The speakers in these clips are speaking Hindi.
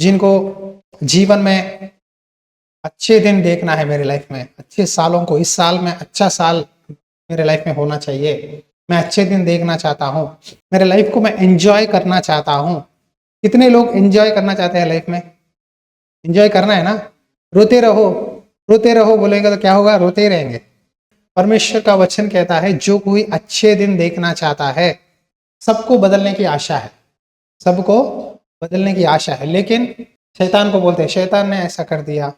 जिनको जीवन में अच्छे दिन देखना है, मेरे लाइफ में अच्छे सालों को, इस साल में अच्छा साल मेरे लाइफ में होना चाहिए, मैं अच्छे दिन देखना चाहता हूँ, मेरे लाइफ को मैं एंजॉय करना चाहता हूँ। कितने लोग एंजॉय करना चाहते हैं लाइफ में? एंजॉय करना है ना। रोते रहो बोलेंगे तो क्या होगा? रोते ही रहेंगे। परमेश्वर का वचन कहता है जो कोई अच्छे दिन देखना चाहता है, सबको बदलने की आशा है, सबको बदलने की आशा है। लेकिन शैतान को बोलते हैं, शैतान ने ऐसा कर दिया,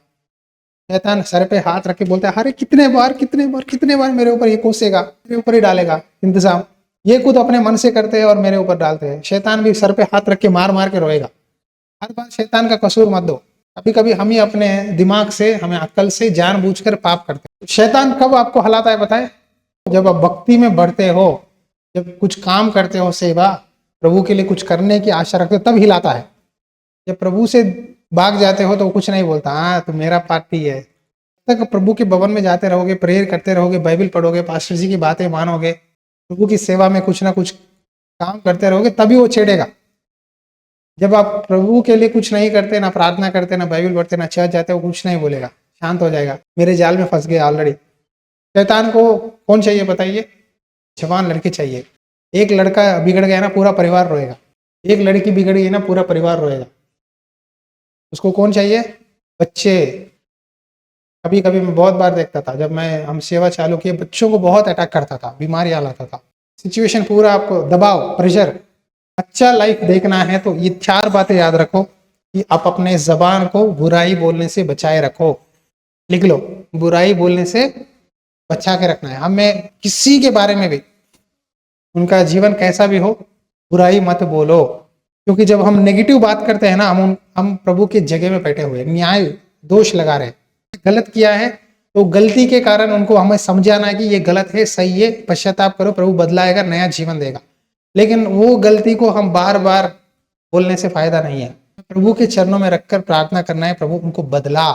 शैतान सर पे हाथ रख के बोलता है, अरे कितने बार मेरे ऊपर ये कोसेगा, मेरे ऊपर ही डालेगा इंतजाम। ये खुद अपने मन से करते हैं और मेरे ऊपर डालते हैं। शैतान भी सर पे हाथ रख के मार मार के रोएगा। हर बार शैतान का कसूर मत दो। कभी कभी हम ही अपने दिमाग से, हमें अक्ल से जानबूझकर पाप करते हैं। शैतान कब आपको हलाता है बताए? जब आप भक्ति में बढ़ते हो, जब कुछ काम करते हो, सेवा प्रभु के लिए कुछ करने की आशा रखते हो, तब हिलाता है। जब प्रभु से भाग जाते हो तो कुछ नहीं बोलता, हाँ तो मेरा पार्टी है। तक प्रभु के भवन में जाते रहोगे, प्रेयर करते रहोगे, बाइबल पढ़ोगे, पास्टर जी की बातें मानोगे, प्रभु की सेवा में कुछ ना कुछ काम करते रहोगे, तभी वो छेड़ेगा। जब आप प्रभु के लिए कुछ नहीं करते, ना प्रार्थना करते, ना बाइबल पढ़ते, ना चर्च जाते, वो कुछ नहीं बोलेगा, शांत हो जाएगा। मेरे जाल में फंस गया ऑलरेडी। शैतान को कौन चाहिए बताइए? जवान लड़की चाहिए। एक लड़का बिगड़ गया ना, पूरा परिवार रोएगा। एक लड़की बिगड़ गई ना, पूरा परिवार रोएगा। उसको कौन चाहिए? बच्चे। कभी कभी मैं बहुत बार देखता था, जब हम सेवा चालू किए, बच्चों को बहुत अटैक करता था, बीमारी लाता था, सिचुएशन पूरा आपको दबाव, प्रेशर। अच्छा लाइफ देखना है तो ये 4 बातें याद रखो कि आप अपने जबान को बुराई बोलने से बचाए रखो। लिख लो, बुराई बोलने से बचा के रखना है। हमें किसी के बारे में भी, उनका जीवन कैसा भी हो, बुराई मत बोलो। क्योंकि जब हम नेगेटिव बात करते हैं ना, हम प्रभु के जगह में बैठे हुए न्याय दोष लगा रहे हैं। गलत किया है तो गलती के कारण उनको हमें समझाना है कि ये गलत है, सही है, पश्चाताप करो, प्रभु बदलाएगा, नया जीवन देगा। लेकिन वो गलती को हम बार बार बोलने से फायदा नहीं है। प्रभु के चरणों में रखकर प्रार्थना करना है, प्रभु उनको बदला,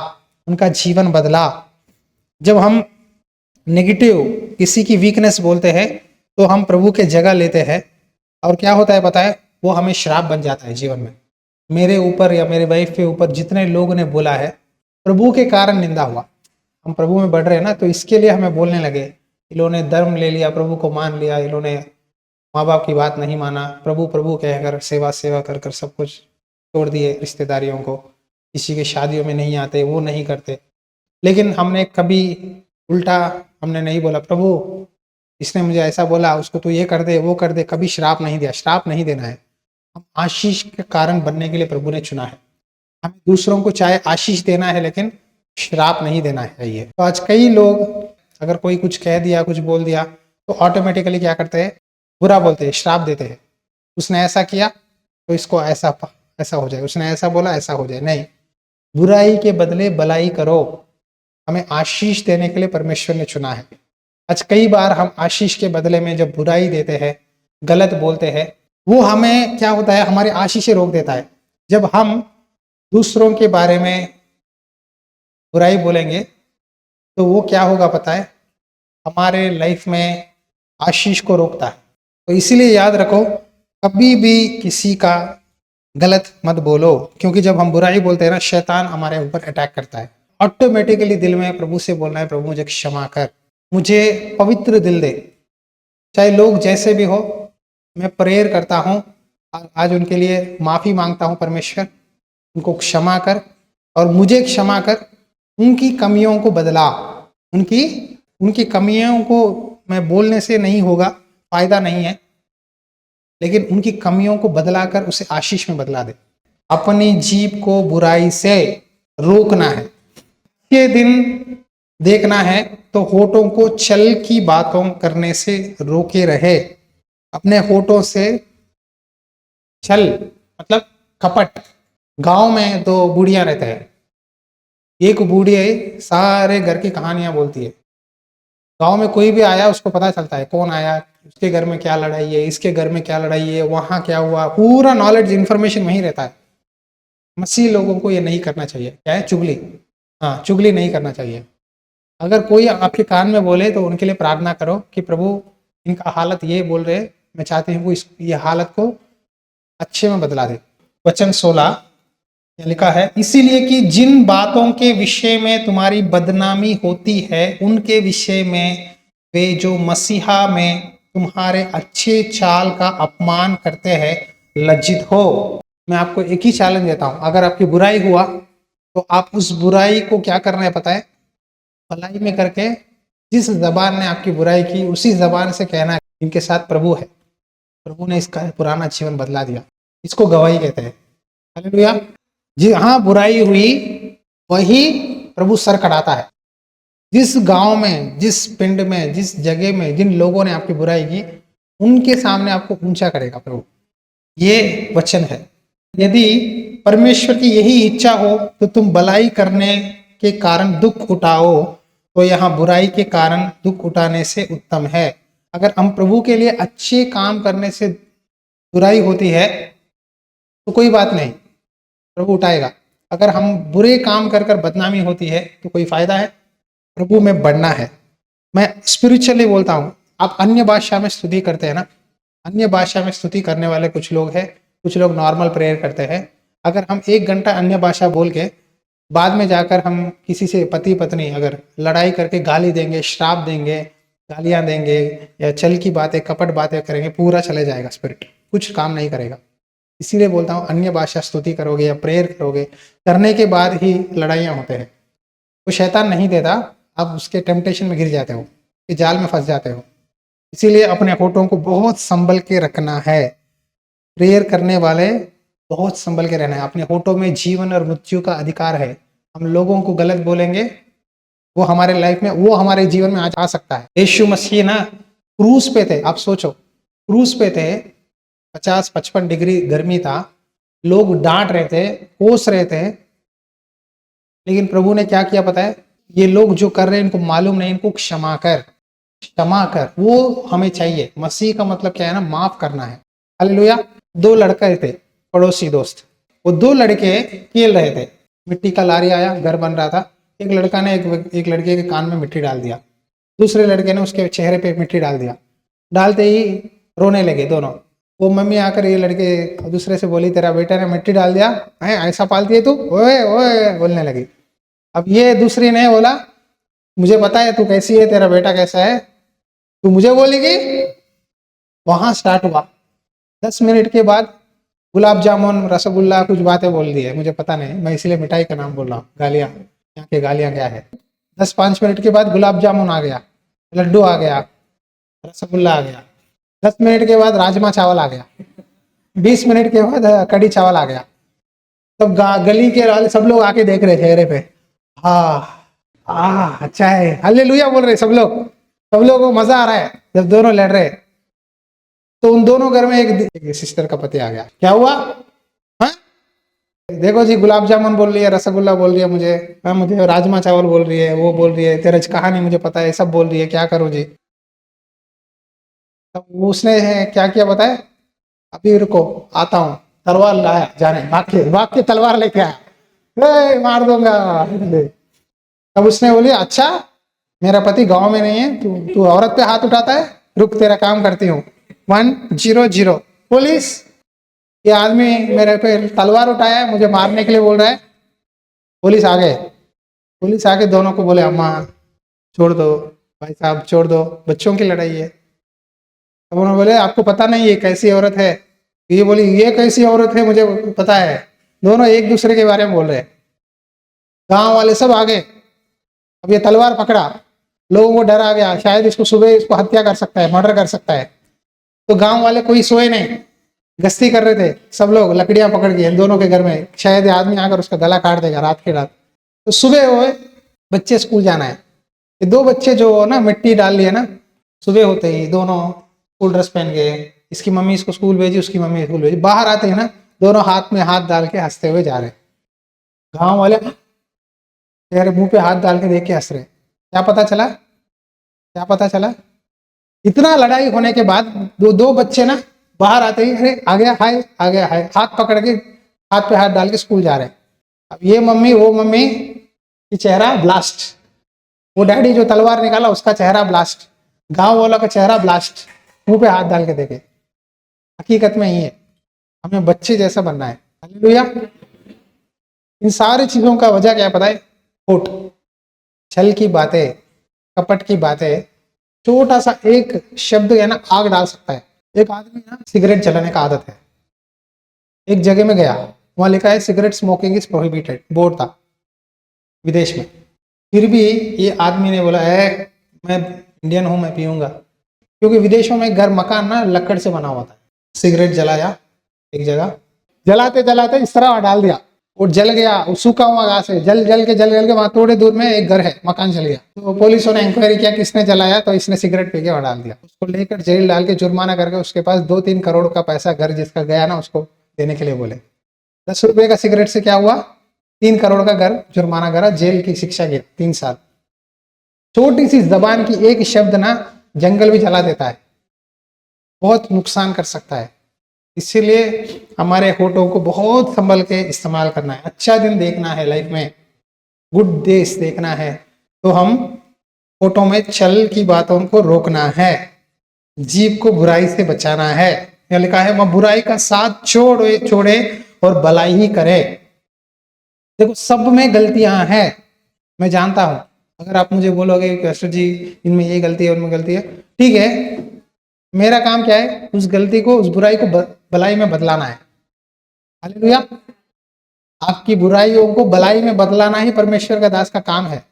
उनका जीवन बदला। जब हम नेगेटिव किसी की वीकनेस बोलते हैं तो हम प्रभु के जगह लेते हैं, और क्या होता है पता है? वो हमें श्राप बन जाता है जीवन में। मेरे ऊपर या मेरे वाइफ के ऊपर जितने लोगों ने बोला है, प्रभु के कारण निंदा हुआ। हम प्रभु में बढ़ रहे हैं ना, तो इसके लिए हमें बोलने लगे, इन्होंने धर्म ले लिया, प्रभु को मान लिया, इन्होंने माँ बाप की बात नहीं माना, प्रभु प्रभु कहकर सेवा कर कर सब कुछ छोड़ दिए, रिश्तेदारियों को, किसी के शादियों में नहीं आते, वो नहीं करते। लेकिन हमने कभी उल्टा हमने नहीं बोला, प्रभु इसने मुझे ऐसा बोला, उसको तो ये कर दे, वो कर दे। कभी श्राप नहीं दिया। श्राप नहीं देना है। हम आशीष के कारण बनने के लिए प्रभु ने चुना है। हमें दूसरों को चाहे आशीष देना है, लेकिन श्राप नहीं देना चाहिए। तो आज कई लोग अगर कोई कुछ कह दिया, कुछ बोल दिया, तो ऑटोमेटिकली क्या करते हैं? बुरा बोलते हैं, श्राप देते हैं। उसने ऐसा किया तो इसको ऐसा हो जाए, उसने ऐसा बोला ऐसा हो जाए। नहीं, बुराई के बदले भलाई करो। हमें आशीष देने के लिए परमेश्वर ने चुना है। आज कई बार हम आशीष के बदले में जब बुराई देते हैं, गलत बोलते हैं, वो हमें क्या होता है? हमारी आशीष से रोक देता है। जब हम दूसरों के बारे में बुराई बोलेंगे तो वो क्या होगा पता है? हमारे लाइफ में आशीष को रोकता है। तो इसीलिए याद रखो, कभी भी किसी का गलत मत बोलो, क्योंकि जब हम बुराई बोलते हैं ना, शैतान हमारे ऊपर अटैक करता है। ऑटोमेटिकली दिल में प्रभु से बोलना है, प्रभु मुझे क्षमा कर, मुझे पवित्र दिल दे। चाहे लोग जैसे भी हो, मैं प्रेयर करता हूँ, आज उनके लिए माफ़ी मांगता हूँ, परमेश्वर उनको क्षमा कर और मुझे क्षमा कर। उनकी कमियों को बदला। उनकी कमियों को मैं बोलने से नहीं होगा, फायदा नहीं है, लेकिन उनकी कमियों को बदला कर उसे आशीष में बदला दे। अपनी जीभ को बुराई से रोकना है। ये दिन देखना है तो होठों को छल की बातों करने से रोके रहे। अपने होठों से छल मतलब कपट। गांव में 2 बूढ़ियां रहते हैं। एक बूढ़ी है, सारे घर की कहानियां बोलती है। गांव में कोई भी आया उसको पता चलता है कौन आया, उसके घर में क्या लड़ाई है, इसके घर में क्या लड़ाई है, वहां क्या हुआ, पूरा नॉलेज इन्फॉर्मेशन वहीं रहता है। मसीह लोगों को ये नहीं करना चाहिए। क्या है? चुगली। हाँ, चुगली नहीं करना चाहिए। अगर कोई आपके कान में बोले तो उनके लिए प्रार्थना करो कि प्रभु इनका हालत ये बोल रहे, मैं चाहती हूँ ये हालत को अच्छे में बदला दे। वचन 16 यहाँ लिखा है, इसीलिए कि जिन बातों के विषय में तुम्हारी बदनामी होती है उनके विषय में वे जो मसीहा में तुम्हारे अच्छे चाल का अपमान करते हैं लज्जित हो। मैं आपको एक ही चैलेंज देता हूं, अगर आपकी बुराई हुआ तो आप उस बुराई को क्या करना है पता है, भलाई में करके जिस जबान ने आपकी बुराई की उसी जबान से कहना है इनके साथ प्रभु है, प्रभु ने इसका पुराना जीवन बदला दिया। इसको गवाही कहते हैं। हालेलुया। जी हाँ, बुराई हुई वही प्रभु सर कटाता है। जिस गांव में, जिस पिंड में, जिस जगह में जिन लोगों ने आपकी बुराई की उनके सामने आपको ऊंचा करेगा प्रभु। ये वचन है। यदि परमेश्वर की यही इच्छा हो तो तुम भलाई करने के कारण दुख उठाओ, तो यहाँ बुराई के कारण दुख उठाने से उत्तम है। अगर हम प्रभु के लिए अच्छे काम करने से बुराई होती है तो कोई बात नहीं, प्रभु उठाएगा। अगर हम बुरे काम कर कर बदनामी होती है तो कोई फायदा है? प्रभु में बढ़ना है। मैं स्पिरिचुअली बोलता हूँ, आप अन्य भाषा में स्तुति करते हैं ना, अन्य भाषा में स्तुति करने वाले कुछ लोग हैं, कुछ लोग नॉर्मल प्रेयर करते हैं। अगर हम 1 घंटा अन्य भाषा बोल के बाद में जाकर हम किसी से पति पत्नी अगर लड़ाई करके गाली देंगे, श्राप देंगे, गालियां देंगे या छल की बातें, कपट बातें करेंगे, पूरा चले जाएगा, स्पिरिट कुछ काम नहीं करेगा। इसीलिए बोलता हूँ, अन्य भाषा स्तुति करोगे या प्रेयर करोगे, करने के बाद ही लड़ाइयाँ होते हैं। वो शैतान नहीं देता, आप उसके टेम्पटेशन में गिर जाते हो, कि जाल में फंस जाते हो। इसीलिए अपने होठों को बहुत संभल के रखना है। प्रेयर करने वाले बहुत संभल के रहना है। अपने होठों में जीवन और मृत्यु का अधिकार है। हम लोगों को गलत बोलेंगे, वो हमारे लाइफ में, वो हमारे जीवन में आ सकता है। यीशु मसीह ना क्रूस पे थे, आप सोचो, क्रूस पे थे, 50-55 डिग्री गर्मी था, लोग डांट रहे थे, कोस रहे थे, लेकिन प्रभु ने क्या किया पता है? ये लोग जो कर रहे हैं इनको मालूम नहीं, इनको क्षमा कर, क्षमा कर। वो हमें चाहिए। मसीह का मतलब क्या है ना? माफ करना है। हालेलुया। 2 लड़के थे, पड़ोसी दोस्त, वो 2 लड़के खेल रहे थे। मिट्टी का लारी आया, घर बन रहा था। एक लड़का ने एक लड़के के कान में मिट्टी डाल दिया, दूसरे लड़के ने उसके चेहरे पे मिट्टी डाल दिया। डालते ही रोने लगे दोनों। वो मम्मी आकर ये लड़के दूसरे से बोली, तेरा बेटा ने मिट्टी डाल दिया है, ऐसा पालती है तू, ओए ओए बोलने लगी। अब ये दूसरी ने बोला, मुझे पता है तू कैसी है, तेरा बेटा कैसा है, तू मुझे बोलेगी। वहां स्टार्ट हुआ। 10 मिनट के बाद गुलाब जामुन, रसगुल्ला, कुछ बातें बोल दी है, मुझे पता नहीं, मैं इसलिए मिठाई का नाम बोल रहा हूँ। गालियाँ, यहाँ के गालियाँ क्या है। 10-5 मिनट के बाद गुलाब जामुन आ गया, लड्डू आ गया, रसगुल्ला आ गया। 10 मिनट के बाद राजमा चावल आ गया। 20 मिनट के बाद कड़ी चावल आ गया। तब गली के वाले सब लोग आके देख रहे चेहरे पे, हाँ अच्छा है, हालेलुया बोल रहे सब लोग। सब लोगों को मजा आ रहा है जब दोनों लड़ रहे। तो उन दोनों घर में एक सिस्टर का पति आ गया। क्या हुआ? हाँ, देखो जी, गुलाब जामुन बोल रही है, रसगुल्ला बोल रही है मुझे, हाँ मुझे राजमा चावल बोल रही है, वो बोल रही है, तेरा कहानी मुझे पता है, सब बोल रही है, क्या करूं जी। तब उसने क्या किया बताए? अभी रुको, आता हूँ। तलवार लाया, जाने भाग के तलवार लेके आया, मार दूंगा। तब उसने बोली, अच्छा मेरा पति गांव में नहीं है, तू तू औरत पे हाथ उठाता है, रुक तेरा काम करती हूँ। 100 पुलिस। ये आदमी मेरे पे तलवार उठाया है, मुझे मारने के लिए बोल रहा है। पुलिस आ गए। पुलिस आके दोनों को बोले, अम्मा छोड़ दो, भाई साहब छोड़ दो, बच्चों की लड़ाई है। तब उन्होंने बोले, आपको पता नहीं ये कैसी औरत है? ये बोली, ये कैसी औरत है मुझे पता है। दोनों एक दूसरे के बारे में बोल रहे हैं। गांव वाले सब आ गए। अब ये तलवार पकड़ा, लोगों को डर आ गया, शायद इसको सुबह इसको हत्या कर सकता है, मर्डर कर सकता है। तो गांव वाले कोई सोए नहीं, गश्ती कर रहे थे सब लोग, लकड़ियां पकड़ के दोनों के घर में, शायद आदमी आकर उसका गला काट देगा रात के रात। तो सुबह हुए, बच्चे स्कूल जाना है। ये 2 बच्चे जो ना मिट्टी डाल लिए ना, सुबह होते ही दोनों स्कूल ड्रेस पहन गए। इसकी मम्मी इसको स्कूल भेजी, उसकी मम्मी स्कूल भेजी। बाहर आते हैं ना, दोनों हाथ में हाथ डाल के हंसते हुए जा रहे। गांव वाले तेरे मुंह पे हाथ डाल के देख के हंस रहे। क्या पता चला? क्या पता चला? इतना लड़ाई होने के बाद दो बच्चे ना बाहर आते ही, अरे आ गया हाय, आ गया हाय, हाथ पकड़ के, हाथ पे हाथ डाल के स्कूल जा रहे हैं। अब ये मम्मी वो मम्मी की चेहरा ब्लास्ट, वो डैडी जो तलवार निकाला उसका चेहरा ब्लास्ट, गांव वालों का चेहरा ब्लास्ट, मुंह पे हाथ डाल के देखे। हकीकत में ही है, हमें बच्चे जैसा बनना है। हालेलुया। इन सारी चीजों का वजह क्या है पता है? होठ, छल की बातें, कपट की बातें, छोटा सा एक शब्द है ना आग डाल सकता है। एक आदमी ना सिगरेट जलाने का आदत है, एक जगह में गया, वहां लिखा है cigarette smoking is prohibited, board था विदेश में। फिर भी ये आदमी ने बोला है मैं इंडियन हूं, मैं पीऊंगा, क्योंकि विदेशों में घर मकान ना लकड़ से बना हुआ था। सिगरेट जलाया एक जगह, जलाते जलाते इस तरह डाल दिया और जल गया, वो सूखा हुआ घास है, जल के वहां थोड़े दूर में एक घर है, मकान जल गया। तो पुलिसों ने इंक्वायरी किया किसने जलाया, तो इसने सिगरेट पी के वहां डाल दिया। उसको लेकर जेल डाल के जुर्माना करके उसके पास 2-3 करोड़ का पैसा घर जिसका गया ना उसको देने के लिए बोले। 10 रुपए का सिगरेट से क्या हुआ, 3 करोड़ का घर जुर्माना करा, जेल की शिक्षा की 3 साल। छोटी सी जबान की एक शब्द ना जंगल भी जला देता है, बहुत नुकसान कर सकता है। इसीलिए हमारे होठों को बहुत संभल के इस्तेमाल करना है। अच्छा दिन देखना है लाइफ में, गुड डेज देखना है, तो हम होठों में छल की बातों को रोकना है, जीभ को बुराई से बचाना है। यह लिखा है वह बुराई का साथ छोड़े और भलाई ही करे। देखो सब में गलतियां हैं, मैं जानता हूं। अगर आप मुझे बोलोगे कि जी इनमें ये गलती है उनमें गलती है, ठीक है, मेरा काम क्या है, उस गलती को, उस बुराई को भलाई में बदलाना है। हालेलुया। आपकी बुराइयों को भलाई में बदलाना ही परमेश्वर का दास का काम है।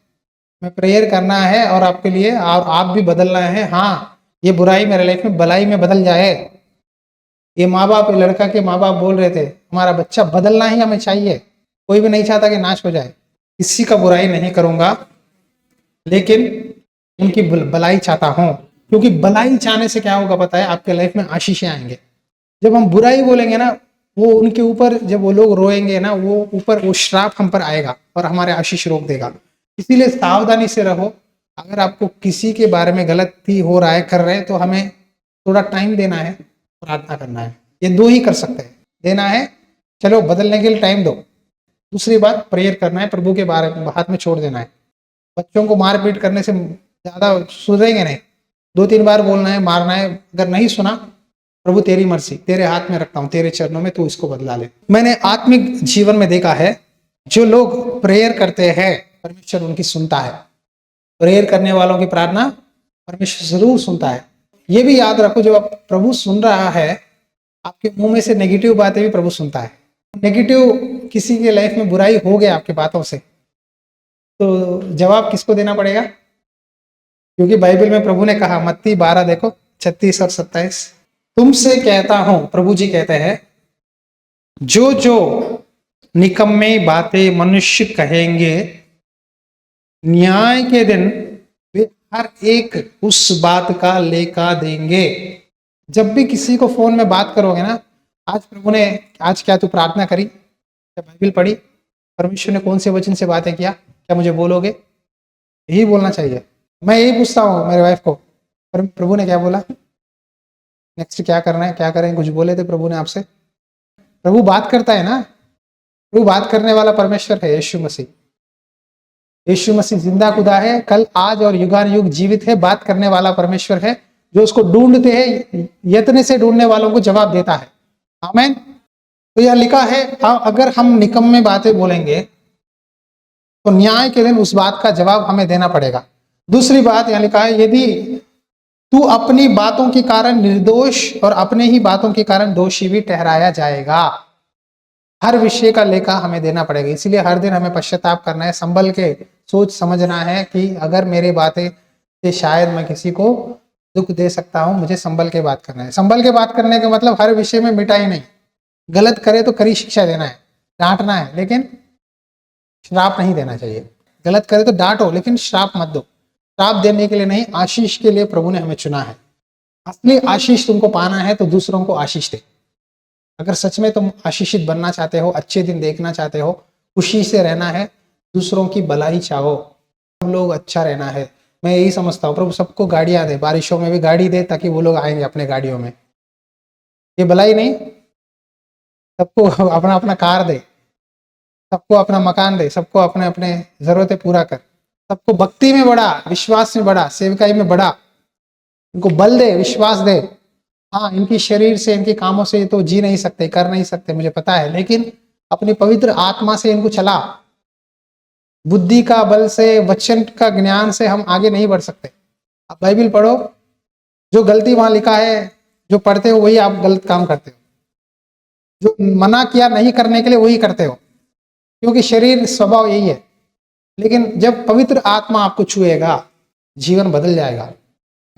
मैं प्रेयर करना है और आपके लिए, और आप भी बदलना है। हाँ, ये बुराई मेरे लाइफ में भलाई में बदल जाए। ये माँ बाप, लड़का के माँ बाप बोल रहे थे हमारा बच्चा बदलना ही हमें चाहिए, कोई भी नहीं चाहता कि नाश हो जाए। किसी का बुराई नहीं करूंगा, लेकिन उनकी भलाई चाहता हूं, क्योंकि भलाई चाहने से क्या होगा पता है, आपके लाइफ में आशीषें आएंगे। जब हम बुराई बोलेंगे ना, वो उनके ऊपर, जब वो लोग रोएंगे ना, वो ऊपर वो श्राप हम पर आएगा और हमारे आशीष रोक देगा। इसीलिए सावधानी से रहो। अगर आपको किसी के बारे में गलती हो रहा है, कर रहे हैं, तो हमें थोड़ा टाइम देना है, प्रार्थना करना है। ये 2 ही कर सकते हैं, देना है, चलो बदलने के लिए टाइम दो। दूसरी बात प्रेयर करना है, प्रभु के बारे में हाथ में छोड़ देना है। बच्चों को मारपीट करने से ज्यादा सुधरेंगे नहीं, 2-3 बार बोलना है, मारना है। अगर नहीं सुना, प्रभु तेरी मर्जी, तेरे हाथ में रखता हूं, तेरे चरणों में, तू इसको बदला ले। मैंने आत्मिक जीवन में देखा है, जो लोग प्रेयर करते हैं परमेश्वर उनकी सुनता है। प्रेयर करने वालों की प्रार्थना परमेश्वर जरूर सुनता है। ये भी याद रखो, जब प्रभु सुन रहा है, आपके मुंह में से नेगेटिव बातें भी प्रभु सुनता है। नेगेटिव किसी के लाइफ में बुराई हो गया आपकी बातों से, तो जवाब किसको देना पड़ेगा? क्योंकि बाइबल में प्रभु ने कहा, मत्ती 12 देखो 36 और 27, तुमसे कहता हूं, प्रभु जी कहते हैं, जो जो निकम्मे बातें मनुष्य कहेंगे, न्याय के दिन वे हर एक उस बात का लेखा देंगे। जब भी किसी को फोन में बात करोगे ना, आज प्रभु ने, आज क्या तू प्रार्थना करी, क्या बाइबल पढ़ी, परमेश्वर ने कौन से वचन से बातें किया, क्या मुझे बोलोगे? यही बोलना चाहिए। मैं यही पूछता हूँ मेरे वाइफ को, प्रभु ने क्या बोला, नेक्स्ट क्या करना है, क्या करें, कुछ बोले थे प्रभु ने आपसे? प्रभु बात करता है ना, प्रभु बात करने वाला परमेश्वर है, यीशु मसीह। यीशु मसीह जिंदा खुदा है, कल, आज और युगान युग जीवित है, बात करने वाला परमेश्वर है, जो उसको ढूंढते हैं, यत्न से ढूंढने वालों को जवाब देता है। आमीन। तो यह लिखा है, अगर हम निकम्मे बातें बोलेंगे तो न्याय के दिन उस बात का जवाब हमें देना पड़ेगा। दूसरी बात यह लिखा है, यदि तू अपनी बातों के कारण निर्दोष और अपने ही बातों के कारण दोषी भी ठहराया जाएगा। हर विषय का लेखा हमें देना पड़ेगा। इसीलिए हर दिन हमें पश्चाताप करना है, संभल के सोच समझना है कि अगर मेरी बातें से शायद मैं किसी को दुख दे सकता हूं, मुझे संभल के बात करना है। संभल के बात करने का मतलब हर विषय में मिटाई नहीं, गलत करे तो कड़ी शिक्षा देना है, डांटना है, लेकिन श्राप नहीं देना चाहिए। गलत करे तो डांटो, लेकिन श्राप मत दो। श्राप देने के लिए नहीं, आशीष के लिए प्रभु ने हमें चुना है। असली आशीष तुमको पाना है तो दूसरों को आशीष दे। अगर सच में तुम आशीषित बनना चाहते हो, अच्छे दिन देखना चाहते हो, खुशी से रहना है, दूसरों की भलाई चाहो, सब लोग अच्छा रहना है, मैं यही समझता हूँ। प्रभु सबको गाड़ियां दे, बारिशों में भी गाड़ी दे, ताकि वो लोग आएंगे अपने गाड़ियों में। ये भलाई नहीं, सबको अपना अपना कार दे, सबको अपना मकान दे, सबको अपने अपने जरूरतें पूरा कर, सबको भक्ति में बढ़ा, विश्वास में बढ़ा, सेवकाई में बढ़ा, इनको बल दे, विश्वास दे। हाँ, इनकी शरीर से, इनके कामों से तो जी नहीं सकते, कर नहीं सकते, मुझे पता है, लेकिन अपनी पवित्र आत्मा से इनको चला। बुद्धि का बल से, वचन का ज्ञान से हम आगे नहीं बढ़ सकते। आप बाइबल पढ़ो, जो गलती वहां लिखा है, जो पढ़ते हो वही आप गलत काम करते हो, जो मना किया नहीं करने के लिए वही करते हो, क्योंकि शरीर स्वभाव यही है। लेकिन जब पवित्र आत्मा आपको छुएगा, जीवन बदल जाएगा।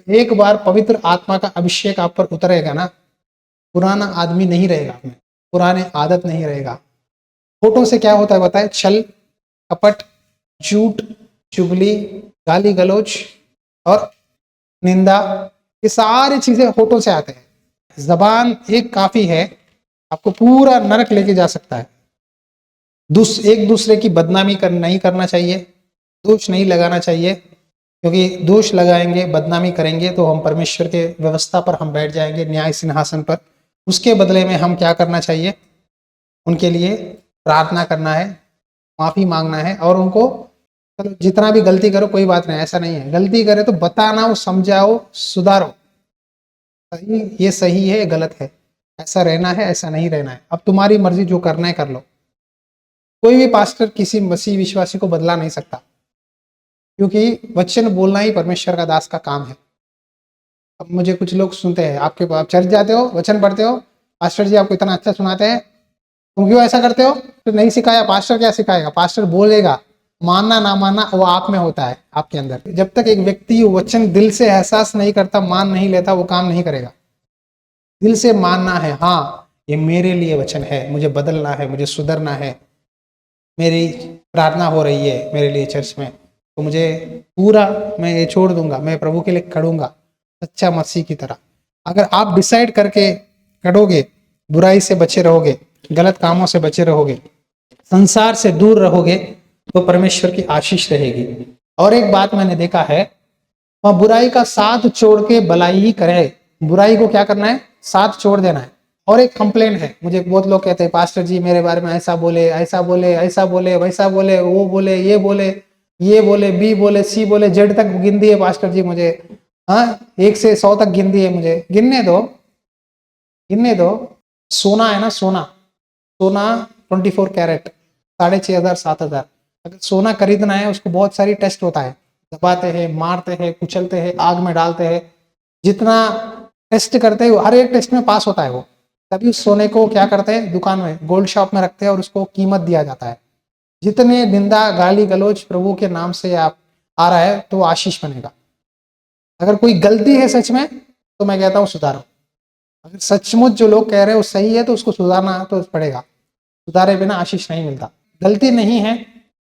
एक बार पवित्र आत्मा का अभिषेक आप पर उतरेगा ना, पुराना आदमी नहीं रहेगा आप में, पुराने आदत नहीं रहेगा। होठों से क्या होता है बताए? छल, कपट, झूठ, चुगली, गाली गलौज और निंदा, ये सारी चीजें होठों से आते हैं। जबान एक काफी है, आपको पूरा नरक लेके जा सकता है। एक दूसरे की बदनामी नहीं करना चाहिए, दोष नहीं लगाना चाहिए, क्योंकि दोष लगाएंगे, बदनामी करेंगे तो हम परमेश्वर के व्यवस्था पर हम बैठ जाएंगे, न्याय सिंहासन पर। उसके बदले में हम क्या करना चाहिए? उनके लिए प्रार्थना करना है, माफी मांगना है, और उनको चलो जितना भी गलती करो कोई बात नहीं, ऐसा नहीं है, गलती करे तो बताना, समझाओ, सुधारो, सही ये सही है, गलत है, ऐसा रहना है, ऐसा नहीं रहना है, अब तुम्हारी मर्जी, जो करना है कर लो। कोई भी पास्टर किसी मसीह विश्वासी को बदला नहीं सकता, क्योंकि वचन बोलना ही परमेश्वर का दास का काम है। अब मुझे कुछ लोग सुनते हैं, आपके आप चर्च जाते हो, वचन पढ़ते हो, पास्टर जी आपको इतना अच्छा सुनाते हैं, तुम क्यों ऐसा करते हो? तो नहीं सिखाया, पास्टर क्या सिखाएगा? पास्टर बोलेगा, मानना ना मानना वो आप में होता है, आपके अंदर। जब तक एक व्यक्ति वचन दिल से एहसास नहीं करता, मान नहीं लेता, वो काम नहीं करेगा। दिल से मानना है, हाँ ये मेरे लिए वचन है, मुझे बदलना है, मुझे सुधरना है, मेरी प्रार्थना हो रही है मेरे लिए चर्च में, तो मुझे पूरा मैं ये छोड़ दूंगा, मैं प्रभु के लिए खड़ूंगा सच्चा मसीह की तरह। अगर आप डिसाइड करके खड़ोगे, बुराई से बचे रहोगे, गलत कामों से बचे रहोगे, संसार से दूर रहोगे, तो परमेश्वर की आशीष रहेगी। और एक बात मैंने देखा है, वह बुराई का साथ छोड़ के भलाई ही करे। बुराई को क्या करना है? साथ छोड़ देना है। और एक कंप्लेंट है, मुझे बहुत लोग कहते हैं पास्टर जी मेरे बारे में ऐसा बोले, ऐसा बोले, ऐसा बोले, वैसा बोले, वो बोले, ये बोले, ये बोले, बी बोले, सी बोले, जेड तक गिन दिए पास्टर जी मुझे। हाँ, 1 से 100 तक गिन दिए मुझे। गिनने दो, गिनने दो। सोना है ना, सोना 24 कैरेट, 6,500 7,000। अगर सोना खरीदना है, उसको बहुत सारी टेस्ट होता है, दबाते हैं, मारते हैं, कुचलते हैं, आग में डालते हैं, जितना टेस्ट करते हैं हर एक टेस्ट में पास होता है वो। तभी उस सोने को क्या करते हैं? दुकान में, गोल्ड शॉप में रखते हैं और उसको कीमत दिया जाता है। जितने निंदा, गाली गलौज प्रभु के नाम से आप आ रहा है, तो आशीष बनेगा। अगर कोई गलती है सच में, तो मैं कहता हूँ सुधारो। अगर सचमुच जो लोग कह रहे हैं वो सही है, तो उसको सुधारना तो पड़ेगा, सुधारे बिना आशीष नहीं मिलता। गलती नहीं है,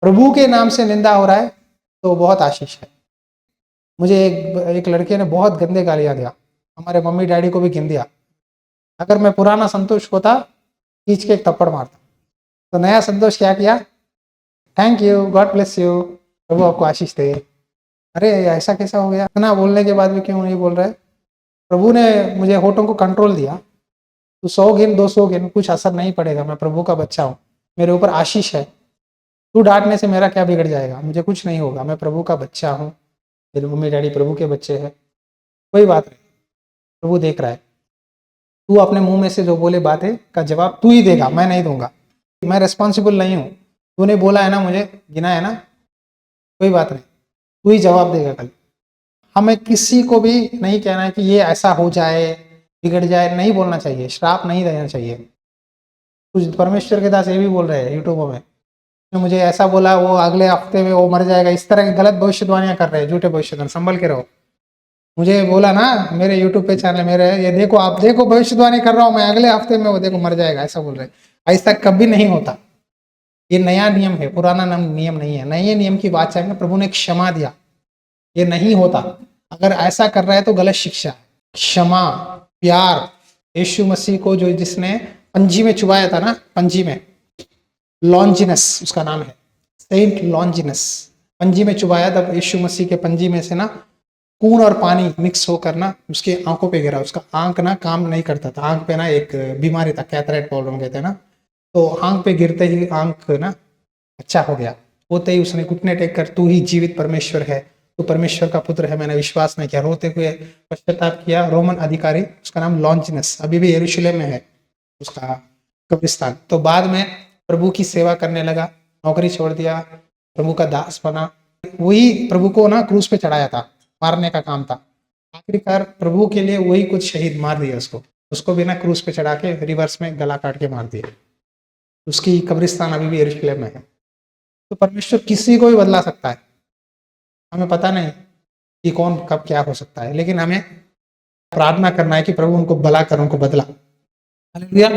प्रभु के नाम से निंदा हो रहा है, तो बहुत आशीष है। मुझे एक लड़के ने बहुत गंदे गालियां दिया, हमारे मम्मी डैडी को भी गिन दिया। अगर मैं पुराना संतोष होता, खींच के एक थप्पड़ मारता। तो नया संतोष क्या किया? Thank you, God bless you, प्रभु आपको आशीष दे। अरे ऐसा कैसा हो गया? इतना बोलने के बाद भी क्यों नहीं बोल रहे? प्रभु ने मुझे होठों को कंट्रोल दिया। तू 100 गिन, 200 गिन, कुछ असर नहीं पड़ेगा, मैं प्रभु का बच्चा हूँ, मेरे ऊपर आशीष है। तू डांटने से मेरा क्या बिगड़ जाएगा? मुझे कुछ नहीं होगा, मैं प्रभु का बच्चा हूँ, मेरे मम्मी डैडी प्रभु के बच्चे हैं, कोई बात नहीं, प्रभु देख रहा है। तू अपने मुंह में से जो बोले बातें का जवाब तू ही देगा, मैं नहीं दूंगा। मैं रिस्पॉन्सिबल नहीं हूँ, तूने बोला है ना, मुझे गिना है ना, कोई बात नहीं, तू ही जवाब देगा कल। हमें किसी को भी नहीं कहना है कि ये ऐसा हो जाए, बिगड़ जाए, नहीं बोलना चाहिए, श्राप नहीं देना चाहिए। कुछ परमेश्वर के दास ये भी बोल रहे हैं यूट्यूब में, मुझे ऐसा बोला, वो अगले हफ्ते में वो मर जाएगा, इस तरह की गलत भविष्यवाणियां कर रहे हैं, झूठे भविष्यवाणी, संभल के रहो। मुझे बोला ना, मेरे यूट्यूब पे चैनल मेरे, ये देखो, आप देखो, भविष्यवाणी कर रहा हूँ मैं, अगले हफ्ते में वो देखो मर जाएगा, ऐसा बोल रहे। ऐसा कभी नहीं होता, ये नया नियम है, पुराना नियम नहीं है। नए नियम की बात चाहेंगे, प्रभु ने क्षमा दिया, ये नहीं होता। अगर ऐसा कर रहा है तो गलत शिक्षा है। क्षमा, प्यार, यीशु मसीह को जो जिसने पंजी में चुबाया था ना, पंजी में, लॉन्जिनस उसका नाम है, सेंट लॉन्जिनस, पंजी में चुबाया, तब यीशु मसीह के पंजी में से ना खून और पानी मिक्स होकर ना उसके आंखों पे गिरा। उसका आंख ना काम नहीं करता था, आंख पे ना एक बीमारी था, कैटरेक्ट प्रॉब्लम कहते हैं ना, तो आंख पे गिरते ही आंख ना अच्छा हो गया। होते ही उसने घुटने टेक कर, तू ही जीवित परमेश्वर है, तो परमेश्वर का पुत्र है, मैंने विश्वास नहीं किया, रोते हुए पश्चाताप किया। रोमन अधिकारी, उसका नाम लॉन्जिनस, अभी भी यरूशलेम में है उसका कब्रिस्तान। तो बाद में प्रभु की सेवा करने लगा, नौकरी छोड़ दिया, प्रभु का दास बना। वही प्रभु को ना क्रूस पे चढ़ाया था, मारने का काम था। आखिरकार प्रभु के लिए वही कुछ शहीद मार दिया उसको भी ना क्रूस पे चढ़ा के रिवर्स में गला काट के मार दिया। उसकी कब्रिस्तान अभी भी यरूशलेम में है। तो परमेश्वर किसी को भी बदला सकता है। हमें पता नहीं कि कौन कब क्या हो सकता है, लेकिन हमें प्रार्थना करना है कि प्रभु उनको भला कर, उनको बदला। हालेलुया।